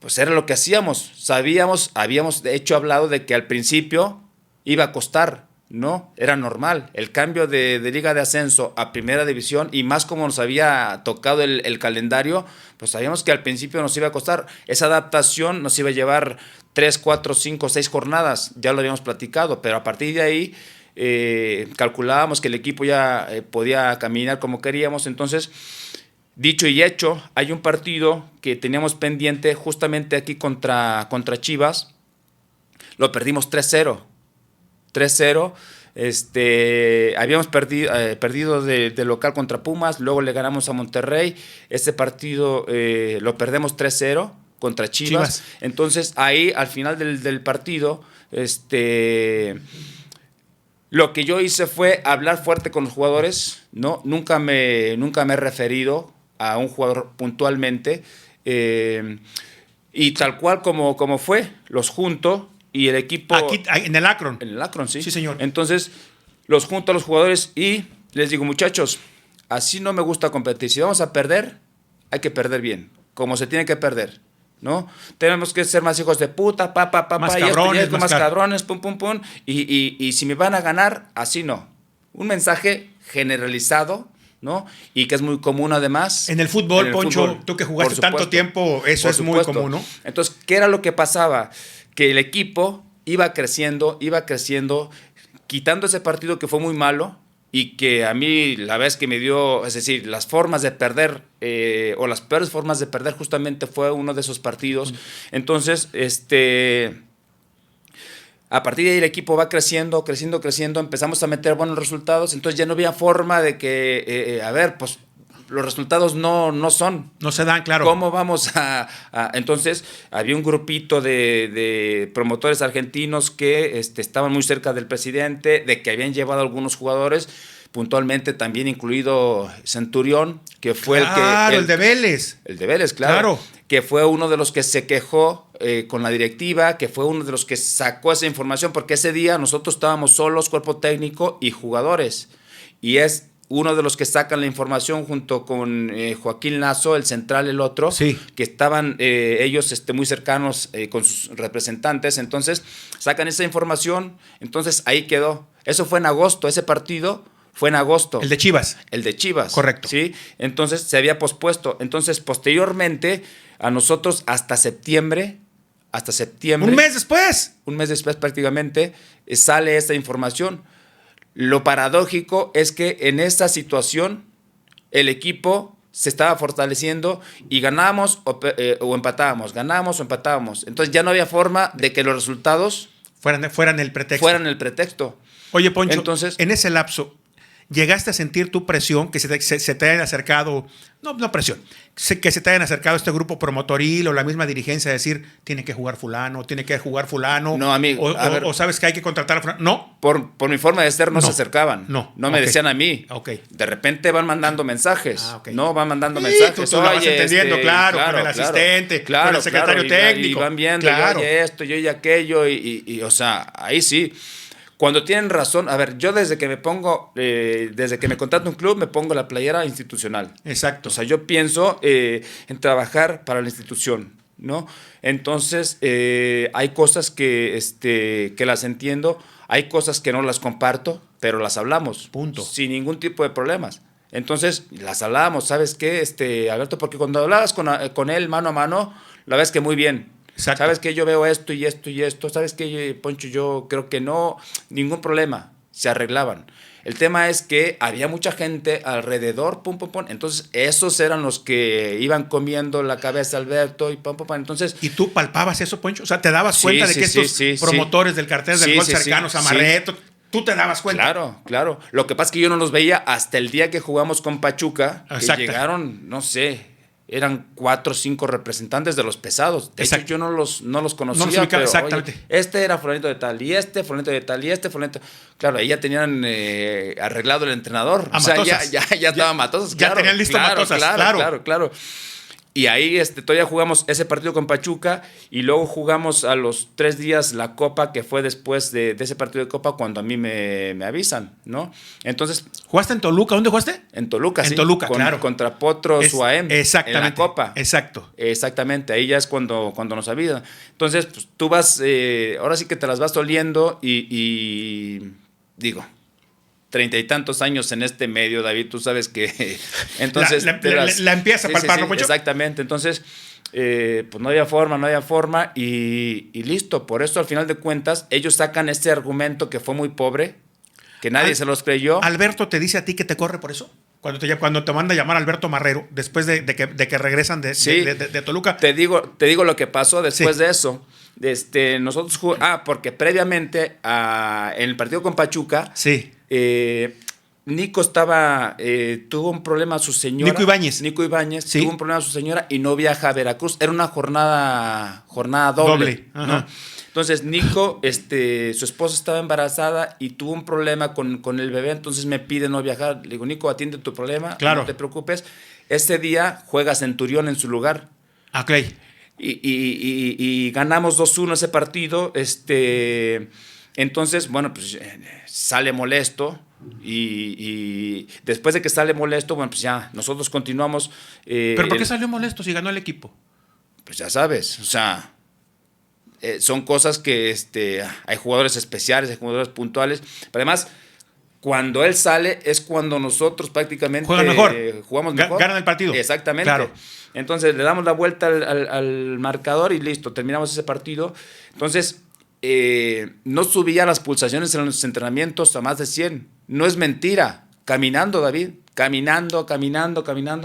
pues era lo que hacíamos. Sabíamos, habíamos de hecho hablado de que al principio iba a costar, ¿no? Era normal. El cambio de liga de ascenso a primera división, y más como nos había tocado el calendario, pues sabíamos que al principio nos iba a costar. Esa adaptación nos iba a llevar 3, 4, 5, 6 jornadas, ya lo habíamos platicado, pero a partir de ahí calculábamos que el equipo ya podía caminar como queríamos. Entonces, dicho y hecho, hay un partido que teníamos pendiente justamente aquí contra Chivas. Lo perdimos 3-0. 3-0. Habíamos perdido de local contra Pumas, luego le ganamos a Monterrey. Ese partido lo perdemos 3-0 contra Chivas. Entonces, ahí, al final del partido, lo que yo hice fue hablar fuerte con los jugadores, ¿no? Nunca me he referido a un jugador puntualmente, y tal cual como fue, los junto y el equipo... Aquí, en el Akron. En el Akron, sí. Sí, señor. Entonces, los junto a los jugadores y les digo, muchachos, así no me gusta competir. Si vamos a perder, hay que perder bien, como se tiene que perder, ¿no? Tenemos que ser más hijos de puta, más cabrones, más cabrones, pum, pum, pum. Y si me van a ganar, así no. Un mensaje generalizado, ¿no? Y que es muy común además. En el fútbol, Poncho, tú que jugaste tanto tiempo, eso es muy común, ¿no? Entonces, ¿qué era lo que pasaba? Que el equipo iba creciendo, quitando ese partido que fue muy malo, y que a mí la vez que me dio, es decir, las formas de perder, o las peores formas de perder, justamente fue uno de esos partidos. Entonces, a partir de ahí el equipo va creciendo, empezamos a meter buenos resultados, entonces ya no había forma de que, pues los resultados no se dan, claro. ¿Cómo vamos a entonces había un grupito de promotores argentinos que estaban muy cerca del presidente, de que habían llevado algunos jugadores, puntualmente también incluido Centurión, que fue el de Vélez. El de Vélez, claro. Que fue uno de los que se quejó con la directiva, que fue uno de los que sacó esa información, porque ese día nosotros estábamos solos, cuerpo técnico y jugadores, y es uno de los que sacan la información junto con Joaquín Lazo, el central, el otro, sí, que estaban ellos muy cercanos con sus representantes. Entonces sacan esa información, entonces ahí quedó. Eso fue en agosto, ese partido fue en agosto. El de Chivas. El de Chivas. Correcto. Sí, entonces se había pospuesto. Entonces, posteriormente, a nosotros hasta septiembre. Un mes después prácticamente, sale esta información. Lo paradójico es que en esta situación el equipo se estaba fortaleciendo y ganábamos o empatábamos, Entonces ya no había forma de que los resultados fueran el pretexto. Oye, Poncho, entonces, en ese lapso, ¿llegaste a sentir tu presión, que se te hayan acercado, no presión, que se te hayan acercado este grupo promotoril o la misma dirigencia a decir, tiene que jugar fulano? No, amigo. O sabes que hay que contratar a fulano. No. Por mi forma de ser no se acercaban. No me decían a mí. Okay. De repente van mandando mensajes. Okay. No, van mandando mensajes. Tú lo vas entendiendo, claro, con el asistente, con el secretario técnico. Y van viendo, yo esto, yo y aquello, y o sea, ahí sí. Cuando tienen razón, a ver, yo desde que me contrato un club, me pongo la playera institucional. Exacto. O sea, yo pienso en trabajar para la institución, ¿no? Entonces, hay cosas que las entiendo, hay cosas que no las comparto, pero las hablamos. Punto. Sin ningún tipo de problemas. Entonces, las hablamos, ¿sabes qué? Alberto, porque cuando hablabas con él mano a mano, la verdad es que muy bien. Exacto. ¿Sabes qué? Yo veo esto y esto y esto. ¿Sabes qué, Poncho? Yo creo que no, ningún problema. Se arreglaban. El tema es que había mucha gente alrededor, pum, pum, pum. Entonces, esos eran los que iban comiendo la cabeza a Alberto y pum, pum, pum. Entonces, ¿y tú palpabas eso, Poncho? O sea, ¿te dabas cuenta de que estos promotores del cartel del gol cercanos a Marreto, tú te dabas cuenta? Claro, claro. Lo que pasa es que yo no los veía hasta el día que jugamos con Pachuca, que llegaron, no sé, eran 4 o 5 representantes de los pesados. De hecho, yo no los conocía, pero exactamente. Oye, este era fulanito de tal, y este fulanito de tal, y este fulanito. Claro, ahí ya tenían arreglado el entrenador. A o sea, Matosas. ya estaba Matosas. Ya tenían listo Matosas, claro. Y ahí todavía jugamos ese partido con Pachuca y luego jugamos a los 3 días la Copa, que fue después de ese partido de Copa cuando a mí me avisan, ¿no? Entonces... ¿Jugaste en Toluca? ¿Dónde jugaste? En Toluca, en Toluca, claro. Contra Potros UAM. Exactamente. En la Copa. Exacto. Exactamente, ahí ya es cuando nos avisan. Entonces, pues, tú vas, ahora sí que te las vas oliendo y digo... 30 y tantos años en este medio, David, tú sabes que entonces la empieza a palpar, ¿no, Poncho? Exactamente, entonces pues no había forma y listo. Por eso al final de cuentas ellos sacan este argumento que fue muy pobre, que nadie se los creyó. ¿Alberto te dice a ti que te corre por eso? Cuando te manda a llamar Alberto Marrero, después de que regresan de Toluca. Te digo lo que pasó después de eso. Nosotros porque previamente en el partido con Pachuca, Nico tuvo un problema a su señora. Nico Ibáñez tuvo un problema a su señora y no viaja a Veracruz. Era una jornada doble. ¿No? Entonces Nico, su esposa estaba embarazada y tuvo un problema con el bebé, entonces me pide no viajar. Le digo, Nico, atiende tu problema, no te preocupes. Ese día juega Centurión en su lugar. Okay. Y ganamos 2-1 ese partido. Entonces, bueno, pues sale molesto y después de que sale molesto, bueno, pues ya nosotros continuamos. ¿Pero por qué salió molesto si ganó el equipo? Pues ya sabes, o sea, son cosas que hay jugadores especiales, hay jugadores puntuales, pero además... Cuando él sale es cuando nosotros prácticamente jugamos mejor. Ganan el partido. Exactamente. Claro. Entonces le damos la vuelta al marcador y listo, terminamos ese partido. Entonces no subía las pulsaciones en los entrenamientos a más de 100. No es mentira. Caminando, David. Caminando.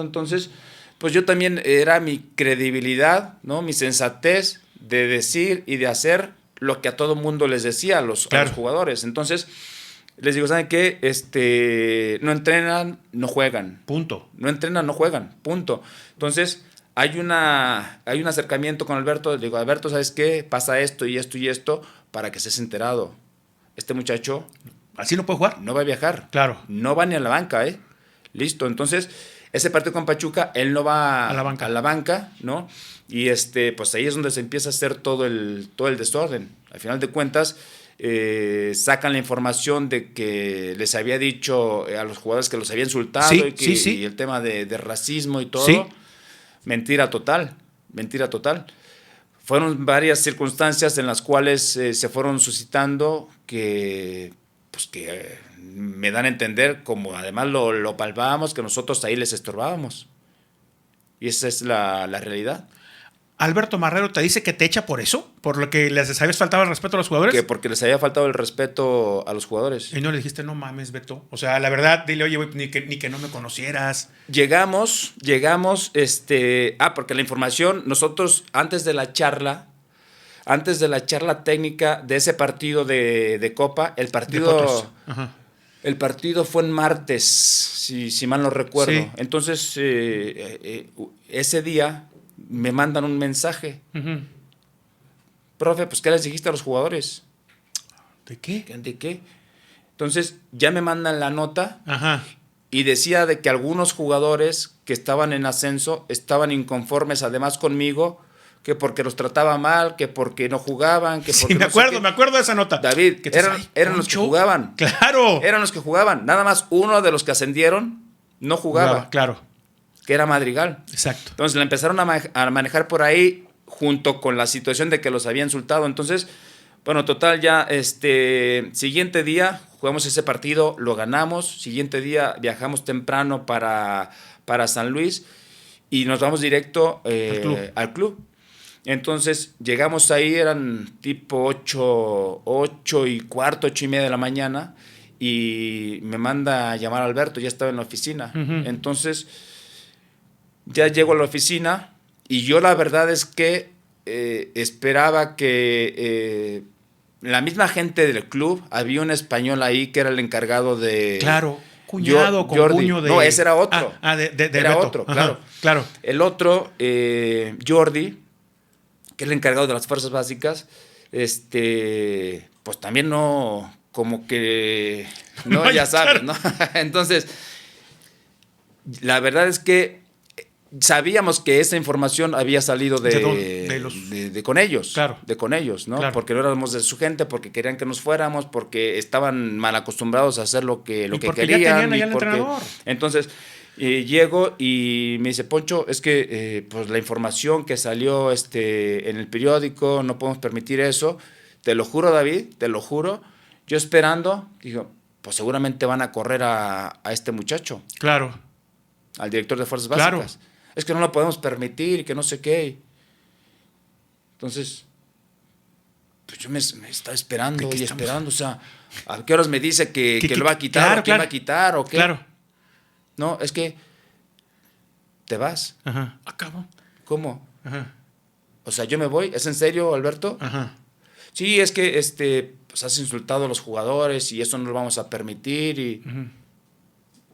Entonces, pues yo también era mi credibilidad, ¿no? Mi sensatez de decir y de hacer lo que a todo mundo les decía a los jugadores. Entonces... Les digo, ¿saben qué? No entrenan, no juegan. Punto. No entrenan, no juegan. Punto. Entonces, hay un acercamiento con Alberto. Le digo, Alberto, ¿sabes qué? Pasa esto y esto y esto para que estés enterado. Este muchacho... ¿Así no puede jugar? No va a viajar. Claro. No va ni a la banca, ¿eh? Listo. Entonces, ese partido con Pachuca, él no va a la banca, ¿no? Y pues ahí es donde se empieza a hacer todo el desorden. Al final de cuentas... sacan la información de que les había dicho a los jugadores que los había insultado y el tema de racismo y todo. Sí. Mentira total. Fueron varias circunstancias en las cuales se fueron suscitando que me dan a entender, como además lo palpábamos, que nosotros ahí les estorbábamos. Y esa es la realidad. ¿Alberto Marrero te dice que te echa por eso? ¿Por lo que les habías faltado el respeto a los jugadores? Que porque les había faltado el respeto a los jugadores. Y no le dijiste, no mames, Beto. O sea, la verdad, dile, oye, güey, ni que no me conocieras. Llegamos, porque la información, nosotros antes de la charla técnica de ese partido de Copa, el partido fue en martes, si mal no recuerdo. Sí. Entonces, ese día... me mandan un mensaje. Uh-huh. Profe, pues ¿qué les dijiste a los jugadores? ¿De qué? Entonces ya me mandan la nota. Ajá. Y decía de que algunos jugadores que estaban en ascenso estaban inconformes además conmigo, que porque los trataba mal, que porque no jugaban, que porque me acuerdo de esa nota. David, eran los que jugaban. Claro. Eran los que jugaban. Nada más uno de los que ascendieron no jugaba. Claro. Que era Madrigal. Exacto. Entonces la empezaron a manejar por ahí junto con la situación de que los había insultado. Entonces, bueno, total, ya siguiente día jugamos ese partido, lo ganamos. Siguiente día viajamos temprano para San Luis y nos vamos directo al club. Entonces, llegamos ahí, eran tipo 8:15, 8:30 de la mañana, y me manda a llamar a Alberto, ya estaba en la oficina. Entonces, ya llego a la oficina, y yo la verdad es que esperaba que la misma gente del club, había un español ahí que era el encargado de... Claro, cuñado con Jordi. puño de... No, ese era otro. De era Beto. otro, Ajá, claro. Claro. El otro, Jordi, que es el encargado de las fuerzas básicas, pues también no, como que, no, ya sabes, ¿no? Entonces, la verdad es que sabíamos que esa información había salido de con ellos. Claro. De con ellos, ¿no? Claro. Porque no éramos de su gente, porque querían que nos fuéramos, porque estaban mal acostumbrados a hacer lo que querían. Ya tenían allá el entrenador. Entonces, llego y me dice, Poncho, es que pues la información que salió en el periódico, no podemos permitir eso. Te lo juro, David, te lo juro. Yo esperando, digo, pues seguramente van a correr a este muchacho. Claro. Al director de fuerzas básicas. Claro. Es que no lo podemos permitir, que no sé qué. Entonces, pues yo me estaba esperando y esperando. O sea, ¿a qué horas me dice que lo va a quitar? Claro, ¿o quién va a quitar? ¿O qué? Claro. No, es que te vas. Ajá. Acabo. ¿Cómo? Ajá. O sea, yo me voy. ¿Es en serio, Alberto? Ajá. Sí, es que pues has insultado a los jugadores y eso no lo vamos a permitir. Y...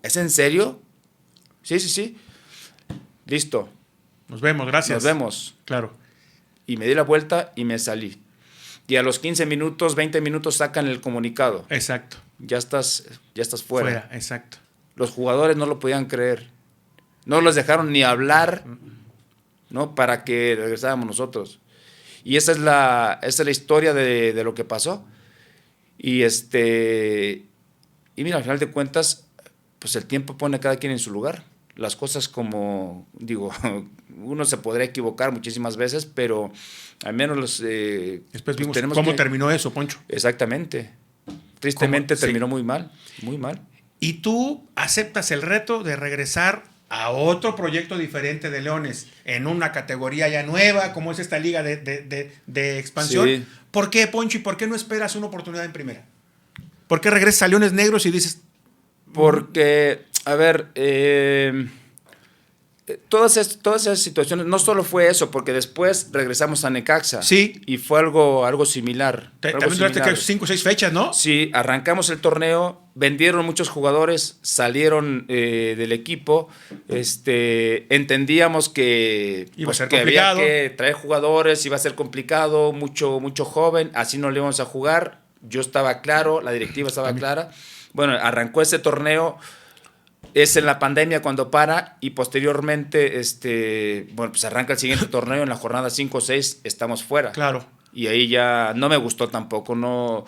¿Es en serio? Sí. Listo. Nos vemos, gracias. Nos vemos. Claro. Y me di la vuelta y me salí. Y a los 15 minutos, 20 minutos sacan el comunicado. Exacto. Ya estás fuera. Exacto. Los jugadores no lo podían creer. No los dejaron ni hablar, ¿no? Para que regresáramos nosotros. Y esa es la historia de lo que pasó. Y mira, al final de cuentas, pues el tiempo pone a cada quien en su lugar. Las cosas, como digo, uno se podrá equivocar muchísimas veces, pero al menos después vimos cómo terminó eso, Poncho. Exactamente. Tristemente terminó muy mal, muy mal. Y tú aceptas el reto de regresar a otro proyecto diferente de Leones, en una categoría ya nueva, como es esta liga de expansión. Sí. ¿Por qué, Poncho, y por qué no esperas una oportunidad en primera? ¿Por qué regresas a Leones Negros y dices... Porque, a ver, todas esas situaciones, no solo fue eso, porque después regresamos a Necaxa. Sí. Y fue algo similar. También duraste 5 o 6 fechas, ¿no? Sí, arrancamos el torneo, vendieron muchos jugadores, salieron del equipo. Entendíamos que, iba a ser complicado. Había que traer jugadores, iba a ser complicado, mucho joven, así no le íbamos a jugar. Yo estaba claro, la directiva estaba clara. Bueno, arrancó ese torneo, es en la pandemia cuando para, y posteriormente, pues arranca el siguiente torneo, en la jornada 5 o 6 estamos fuera. Claro. Y ahí ya no me gustó tampoco,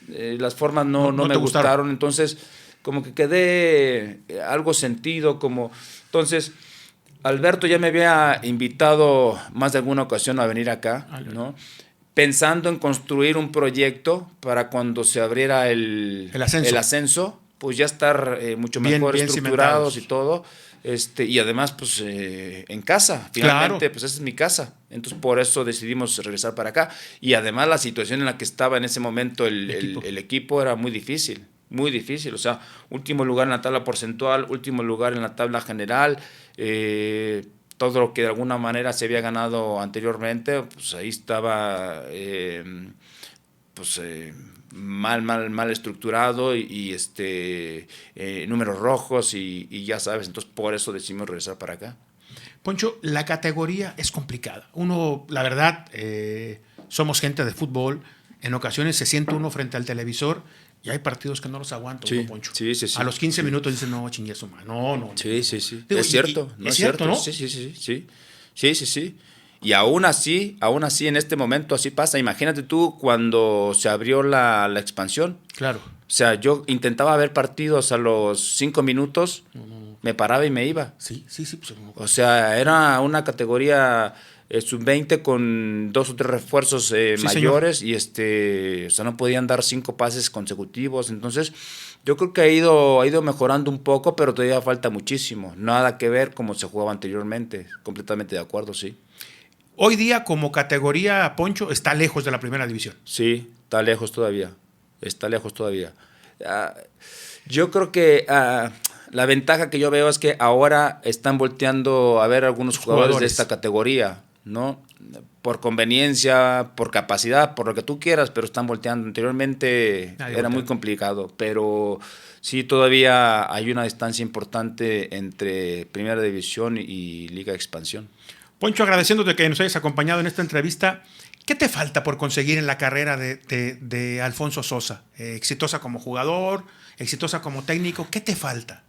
las formas no me gustaron, entonces como que quedé algo sentido, entonces Alberto ya me había invitado más de alguna ocasión a venir acá, ¿no? Pensando en construir un proyecto para cuando se abriera el ascenso, pues ya estar mucho mejor estructurados y todo. Y además, pues en casa, finalmente, claro. Pues esa es mi casa. Entonces, por eso decidimos regresar para acá. Y además, la situación en la que estaba en ese momento el equipo era muy difícil. Muy difícil. O sea, último lugar en la tabla porcentual, último lugar en la tabla general. Todo lo que de alguna manera se había ganado anteriormente, pues ahí estaba mal estructurado y números rojos y ya sabes, entonces por eso decidimos regresar para acá. Poncho, la categoría es complicada. Uno, la verdad, somos gente de fútbol, en ocasiones se siente uno frente al televisor y hay partidos que no los aguanto, sí, ¿no, Poncho? Sí. A los 15 minutos dicen, no, chingue su madre. No. Sí. Digo, es cierto, ¿no es cierto, no? Sí. Y aún así, en este momento así pasa. Imagínate tú cuando se abrió la expansión. Claro. O sea, yo intentaba ver partidos a los 5 minutos, me paraba y me iba. Sí. Pues, o sea, era una categoría sub-20 con 2 o 3 refuerzos mayores, señor. Y o sea, no podían dar 5 pases consecutivos. Entonces, yo creo que ha ido mejorando un poco, pero todavía falta muchísimo. Nada que ver como se jugaba anteriormente. Completamente de acuerdo, sí. Hoy día, como categoría, Poncho, está lejos de la primera división. Sí, está lejos todavía. Está lejos todavía. Yo creo que la ventaja que yo veo es que ahora están volteando a ver algunos jugadores de esta categoría, ¿no? Por conveniencia, por capacidad, por lo que tú quieras, pero están volteando. Anteriormente era muy complicado, pero sí todavía hay una distancia importante entre Primera División y Liga de Expansión. Poncho, agradeciéndote que nos hayas acompañado en esta entrevista, ¿qué te falta por conseguir en la carrera de Alfonso Sosa? Exitosa como jugador, exitosa como técnico, ¿qué te falta?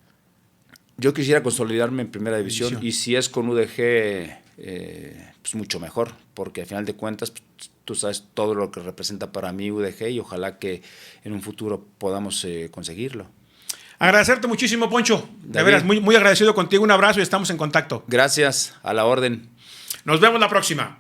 Yo quisiera consolidarme en Primera División y si es con UDG, pues mucho mejor, porque al final de cuentas pues, tú sabes todo lo que representa para mí UDG y ojalá que en un futuro podamos conseguirlo. Agradecerte muchísimo, Poncho. De veras, muy, muy agradecido contigo. Un abrazo y estamos en contacto. Gracias, a la orden. Nos vemos la próxima.